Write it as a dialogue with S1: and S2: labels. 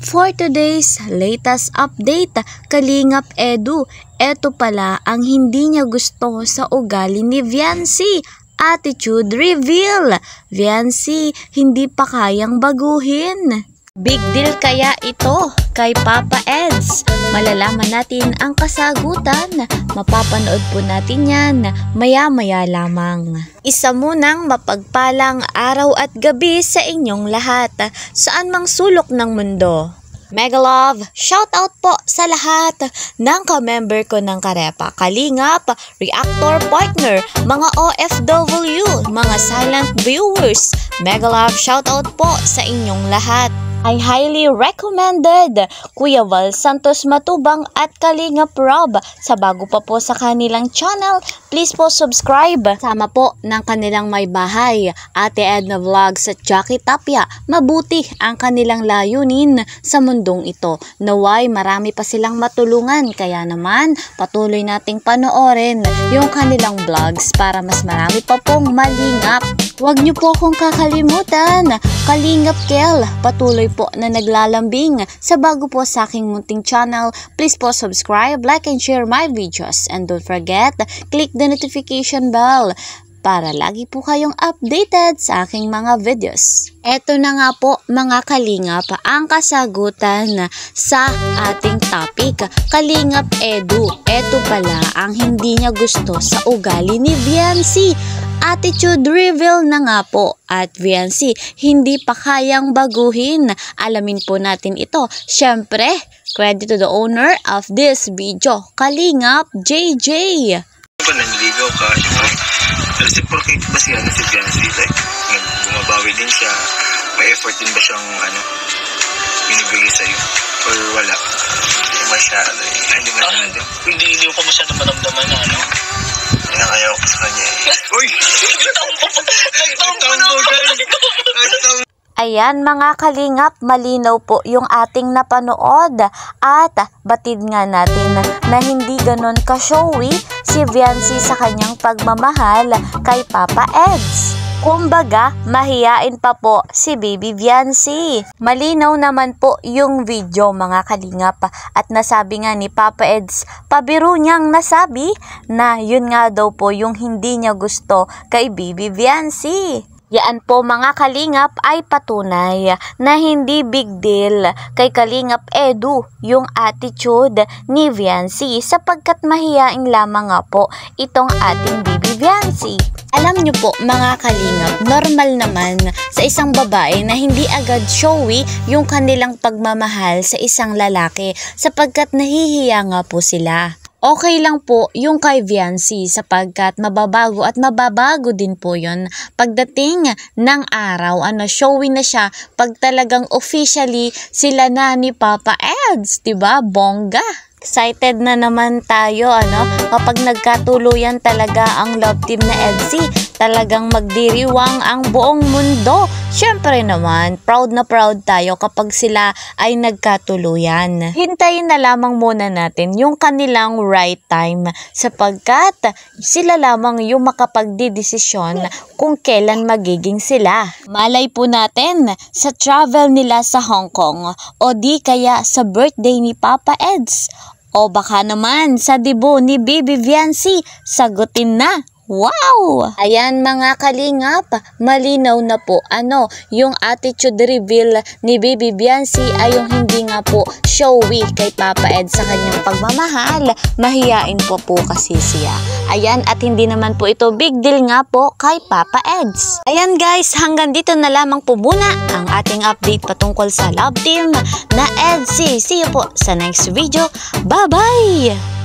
S1: For today's latest update, Kalingap Edu, eto pala ang hindi niya gusto sa ugali ni Viancy. Attitude reveal, Viancy hindi pa kayang baguhin. Big deal kaya ito kay Papa Eds? Malalaman natin ang kasagutan. Mapapanood po natin yan maya-maya lamang. Isa munang mapagpalang araw at gabi sa inyong lahat, saan mang sulok ng mundo. Mega love, shout out po sa lahat ng ka-member ko ng Karepa Kalingap, reactor partner, mga OFW, mga silent viewers. Mega love, shout out po sa inyong lahat. I highly recommended Kuya Val Santos Matubang at Kalingap Rob. Sa bago pa po sa kanilang channel, please po subscribe. Sama po ng kanilang may bahay, Ate Edna Vlogs at Jackie Tapia. Mabuti ang kanilang layunin sa mundong ito. Naway marami pa silang matulungan, kaya naman patuloy nating panoorin yung kanilang vlogs para mas marami pa pong malingap. Huwag niyo po akong kakalimutan, Kalingap Kel, patuloy po na naglalambing. Sa bago po sa aking munting channel, please po subscribe, like, and share my videos. And don't forget, click the notification bell para lagi po kayong updated sa aking mga videos. Eto na nga po mga Kalingap ang kasagutan sa ating topic. Kalingap Edu, eto pala ang hindi niya gusto sa ugali ni Viancy. Attitude reveal na nga po at Viancy hindi pa kayang baguhin. Alamin po natin ito. Syempre, credit to the owner of this video, Kalingap JJ.
S2: Nanligaw ka, reciprocate ba si Viancy? Like, bumabawi din siya, may effort din ba siyang binibigay sa'yo? Or wala? Hindi masyado eh. Hindi ko masyado maramdaman na yan ang ayaw ko sa kanya eh. Uy! Nagtampo guys!
S1: Ayan mga Kalingap, malinaw po yung ating napanood at batid nga natin na hindi ganon ka-showy si Viancy sa kanyang pagmamahal kay Papa Eds. Kumbaga, mahiyain pa po si Baby Viancy. Malinaw naman po yung video mga Kalingap at nasabi nga ni Papa Eds, pabiro niyang nasabi na yun nga daw po yung hindi niya gusto kay Baby Viancy. Yan po mga Kalingap ay patunay na hindi big deal kay Kalingap Edu yung attitude ni Viancy sapagkat mahiyain lamang nga po itong ating Baby Viancy. Alam nyo po mga Kalingap, normal naman sa isang babae na hindi agad showy yung kanilang pagmamahal sa isang lalaki sapagkat nahihiya nga po sila. Okay lang po yung kay Viancy sapagkat mababago at mababago din po yun pagdating ng araw. Showy na siya pag talagang officially sila na ni Papa Eds, diba? Bongga! Excited na naman tayo kapag nagkatuluyan talaga ang love team na Edsy. Talagang magdiriwang ang buong mundo. Syempre naman, proud na proud tayo kapag sila ay nagkatuluyan. Hintayin na lamang muna natin yung kanilang right time sapagkat sila lamang yung makapagdidesisyon kung kailan magiging sila. Malay po natin sa travel nila sa Hong Kong o di kaya sa birthday ni Papa Eds. O baka naman sa debut ni Baby Viancy, sagutin na. Wow! Ayan mga Kalingap, malinaw na po yung attitude reveal ni Baby Viancy ay yung hindi nga po showy kay Papa Ed sa kanyang pagmamahal. Mahiyain po kasi siya. Ayan, at hindi naman po ito big deal nga po kay Papa Eds. Ayan guys, hanggang dito na lamang po muna ang ating update patungkol sa love team na Edsy. See you po sa next video. Bye-bye!